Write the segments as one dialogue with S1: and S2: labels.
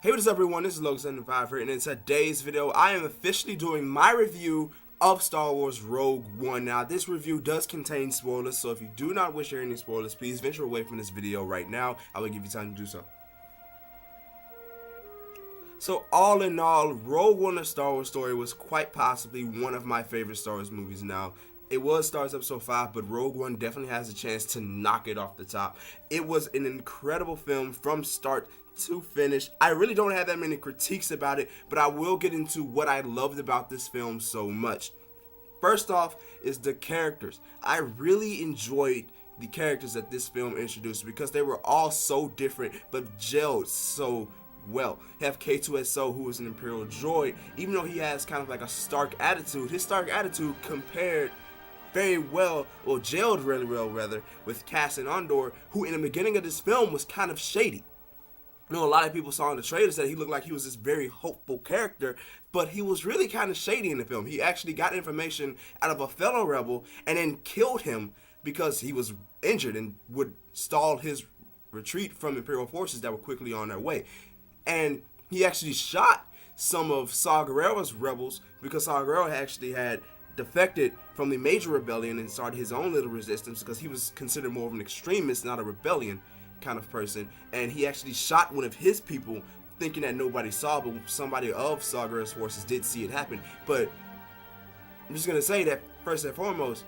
S1: Hey, what is up, everyone? This is Logan75 here, and in today's video, I am officially doing my review of Star Wars Rogue One. Now, this review does contain spoilers, so if you do not wish to hear any spoilers, please venture away from this video right now. I will give you time to do so. So, all in all, Rogue One, a Star Wars story, was quite possibly one of my favorite Star Wars movies. Now, it was Star Wars Episode 5, but Rogue One definitely has a chance to knock it off the top. It was an incredible film from start to finish. I really don't have that many critiques about it, but I will get into what I loved about this film so much. First off is the characters. I really enjoyed the characters that this film introduced because they were all so different but gelled so well. You have K2SO, who is an Imperial droid. Even though he has kind of like a Stark attitude, his Stark attitude compared very well, or gelled really well rather, with Cassian Andor, who in the beginning of this film was kind of shady. You know, a lot of people saw in the trailers that he looked like he was this very hopeful character, but he was really kind of shady in the film. He actually got information out of a fellow rebel and then killed him because he was injured and would stall his retreat from Imperial forces that were quickly on their way. And he actually shot some of Saw Gerrera's rebels because Saw Gerrera actually had defected from the major rebellion and started his own little resistance because he was considered more of an extremist, not a rebellion kind of person. And he actually shot one of his people thinking that nobody saw, but somebody of Saw Gerrera's forces did see it happen. But I'm just going to say that first and foremost,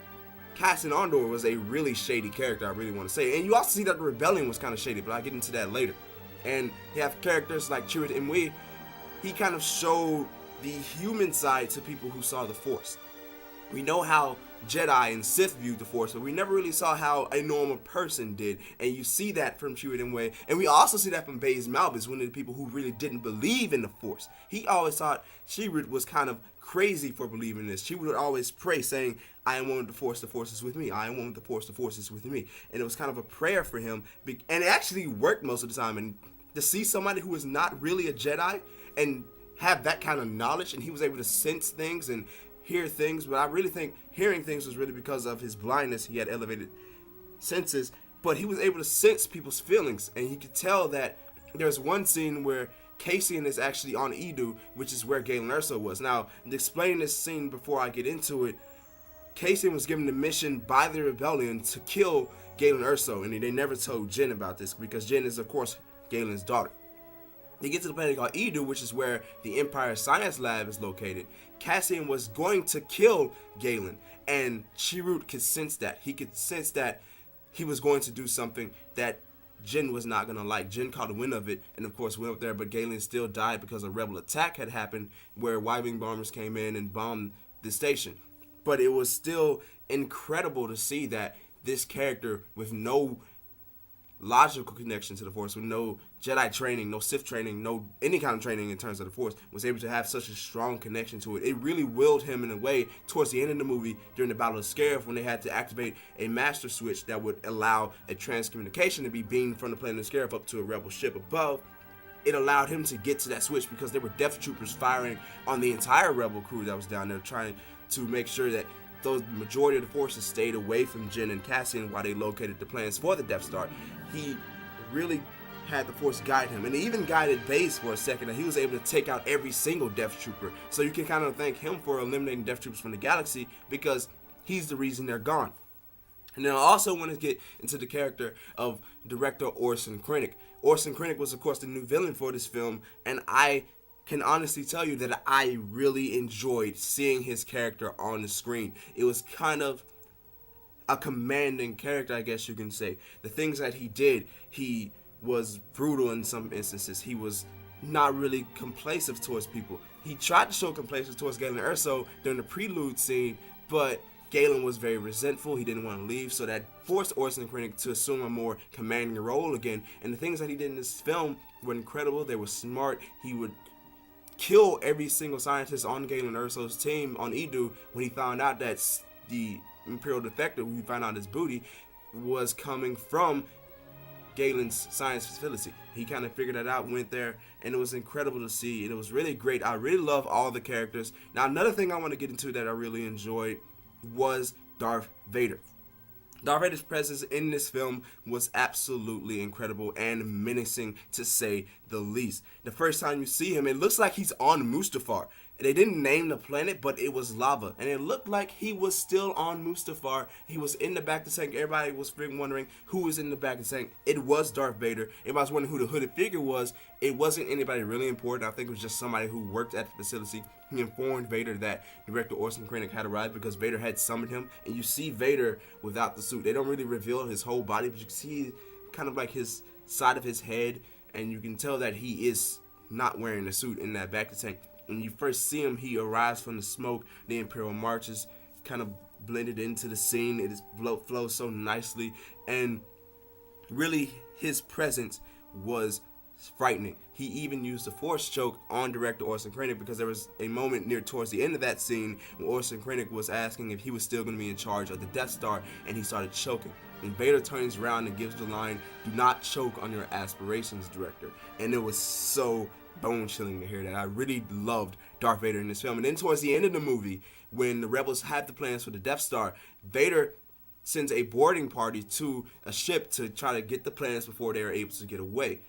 S1: Cassian Andor was a really shady character, I really want to say. And you also see that the rebellion was kind of shady, but I'll get into that later. And you have characters like Chirrut Imwe. He kind of showed the human side to people who saw the Force. We know how Jedi and Sith viewed the Force, but we never really saw how a normal person did. And you see that from Chirrut Imwe. And we also see that from Baze Malbus, one of the people who really didn't believe in the Force. He always thought Chirrut was kind of crazy for believing this. She would always pray saying, I am one with the Force is with me. I am one with the Force is with me. And it was kind of a prayer for him. And it actually worked most of the time. And to see somebody who is not really a Jedi and have that kind of knowledge, and he was able to sense things and hear things, but I really think hearing things was really because of his blindness. He had elevated senses, but he was able to sense people's feelings, and he could tell that there's one scene where Cassian is actually on Edu, which is where Galen Erso was. Now, explaining this scene before I get into it, Cassian was given the mission by the rebellion to kill Galen Erso, and they never told Jyn about this because Jyn is, of course, Galen's daughter. They get to the planet called Edu, which is where the Empire Science Lab is located. Cassian was going to kill Galen, and Chirrut could sense that. He could sense that he was going to do something that Jyn was not going to like. Jyn caught wind of it, and of course went up there, but Galen still died because a rebel attack had happened where Y-Wing bombers came in and bombed the station. But it was still incredible to see that this character with no logical connection to the Force, with no Jedi training, no Sith training, no any kind of training in terms of the Force, was able to have such a strong connection to it. It really willed him in a way towards the end of the movie during the Battle of Scarif when they had to activate a master switch that would allow a transcommunication to be beamed from the planet of Scarif up to a rebel ship above. It allowed him to get to that switch because there were Death Troopers firing on the entire rebel crew that was down there trying to make sure that the majority of the forces stayed away from Jyn and Cassian while they located the plans for the Death Star. He really had the Force guide him, and he even guided Baze for a second, and he was able to take out every single Death Trooper. So you can kind of thank him for eliminating Death Troopers from the galaxy because he's the reason they're gone. And then I also want to get into the character of director Orson Krennic. Orson Krennic was, of course, the new villain for this film, and I can honestly tell you that I really enjoyed seeing his character on the screen. It was kind of a commanding character, I guess you can say. The things that he did, he was brutal in some instances. He was not really complacent towards people. He tried to show complacence towards Galen Erso during the prelude scene, but Galen was very resentful. He didn't want to leave, so that forced Orson Krennic to assume a more commanding role again. And the things that he did in this film were incredible. They were smart. He would kill every single scientist on Galen Erso's team on Edu when he found out that the Imperial defector, who we found out his booty, was coming from Galen's science facility. He kind of figured that out, went there, and it was incredible to see, and it was really great. I really love all the characters. Now, another thing I want to get into that I really enjoyed was Darth Vader. Darth Vader's presence in this film was absolutely incredible and menacing, to say the least. The first time you see him, it looks like he's on Mustafar. They didn't name the planet, but it was lava, and it looked like he was still on Mustafar. He was in the back of the tank. Everybody was wondering who was in the back of the tank. It was Darth Vader. Everybody was wondering who the hooded figure was. It wasn't anybody really important. I think it was just somebody who worked at the facility. He informed Vader that director Orson Krennic had arrived because Vader had summoned him. And you see Vader without the suit. They don't really reveal his whole body, but you can see kind of like his side of his head, and you can tell that he is not wearing a suit in that back of the tank. When you first see him, he arrives from the smoke. The Imperial marches kind of blended into the scene. It flows so nicely, and really his presence was frightening. He even used a force choke on director Orson Krennic, because there was a moment near towards the end of that scene when Orson Krennic was asking if he was still going to be in charge of the Death Star, and he started choking. And Vader turns around and gives the line, "Do not choke on your aspirations, director." And it was so bone chilling to hear that. I really loved Darth Vader in this film. And then towards the end of the movie, when the rebels had the plans for the Death Star, Vader sends a boarding party to a ship to try to get the plans before they are able to get away.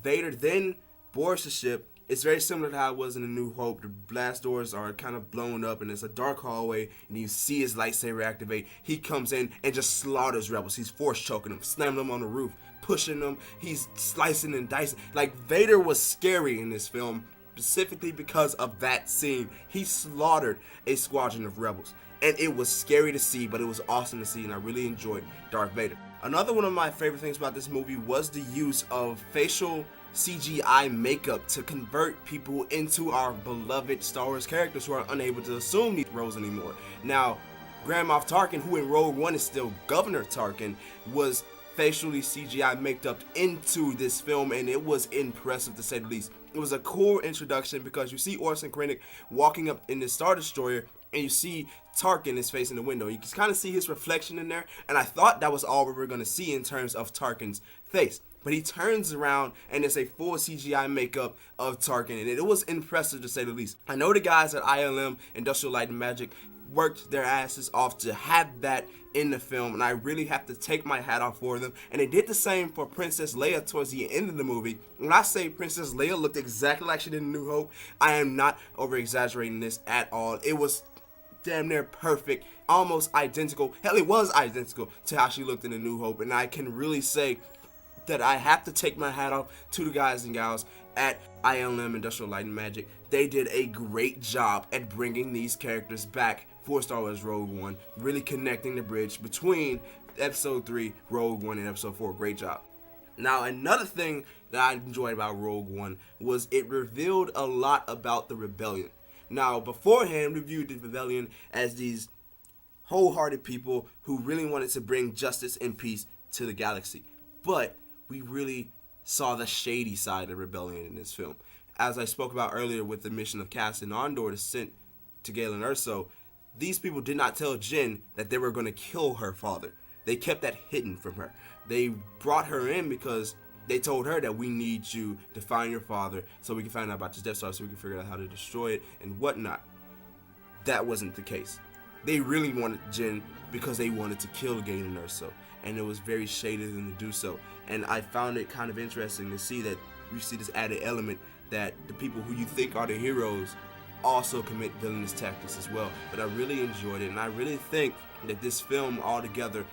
S1: Vader then boards the ship. It's very similar to how it was in A New Hope. The blast doors are kind of blown up, and it's a dark hallway, and you see his lightsaber activate. He comes in and just slaughters rebels. He's force choking them, slamming them on the roof, pushing them. He's slicing and dicing. Like, Vader was scary in this film, specifically because of that scene. He slaughtered a squadron of rebels, and it was scary to see, but it was awesome to see, and I really enjoyed Darth Vader. Another one of my favorite things about this movie was the use of facial CGI makeup to convert people into our beloved Star Wars characters who are unable to assume these roles anymore. Now, Grand Moff Tarkin, who in Rogue One is still Governor Tarkin, was facially CGI maked up into this film, and it was impressive to say the least. It was a cool introduction because you see Orson Krennic walking up in the Star Destroyer, and you see Tarkin is facing the window. You can kind of see his reflection in there, and I thought that was all we were going to see in terms of Tarkin's face. But he turns around and it's a full CGI makeup of Tarkin, and it was impressive to say the least. I know the guys at ILM, Industrial Light and Magic, worked their asses off to have that in the film, and I really have to take my hat off for them. And they did the same for Princess Leia towards the end of the movie. When I say Princess Leia looked exactly like she did in New Hope, I am not over exaggerating this at all. It was damn near perfect, almost identical. Hell, it was identical to how she looked in A New Hope, and I can really say that I have to take my hat off to the guys and gals at ILM, Industrial Light and Magic. They did a great job at bringing these characters back for Star Wars Rogue One, really connecting the bridge between Episode 3, Rogue One, and Episode 4. Great job. Now, another thing that I enjoyed about Rogue One was it revealed a lot about the Rebellion. Now, beforehand, we viewed the Rebellion as these wholehearted people who really wanted to bring justice and peace to the galaxy. But we really saw the shady side of the Rebellion in this film. As I spoke about earlier with the mission of Cassian Andor to send to Galen Erso, these people did not tell Jyn that they were going to kill her father. They kept that hidden from her. They brought her in because they told her that we need you to find your father so we can find out about this Death Star, so we can figure out how to destroy it and whatnot. That wasn't the case. They really wanted Jyn because they wanted to kill Galen Erso, and it was very shady of them to do so. And I found it kind of interesting to see that you see this added element that the people who you think are the heroes also commit villainous tactics as well. But I really enjoyed it, and I really think that this film altogether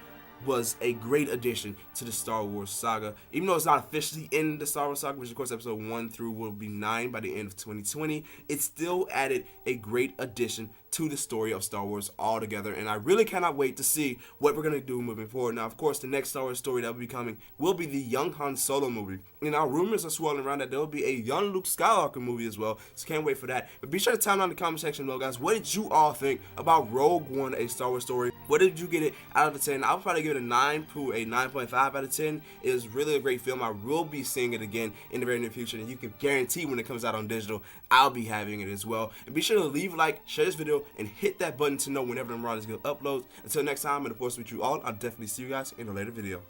S1: was a great addition to the Star Wars saga. Even though it's not officially in the Star Wars saga, which of course episode 1 through will be 9 by the end of 2020, it still added a great addition to the story of Star Wars altogether, and I really cannot wait to see what we're going to do moving forward. Now, of course, the next Star Wars story that will be coming will be the young Han Solo movie, and now rumors are swirling around that there will be a young Luke Skywalker movie as well, so can't wait for that. But be sure to tell me in the comment section below, guys, what did you all think about Rogue One, a Star Wars story? What did you get it out of a 10? I'll probably give it a 9 to a 9.5 out of 10. It is really a great film. I will be seeing it again in the very near future, and you can guarantee when it comes out on digital, I'll be having it as well. And be sure to leave a like, share this video, and hit that button to know whenever the Marauders get uploads. Until next time, and of course with you all, I'll definitely see you guys in a later video.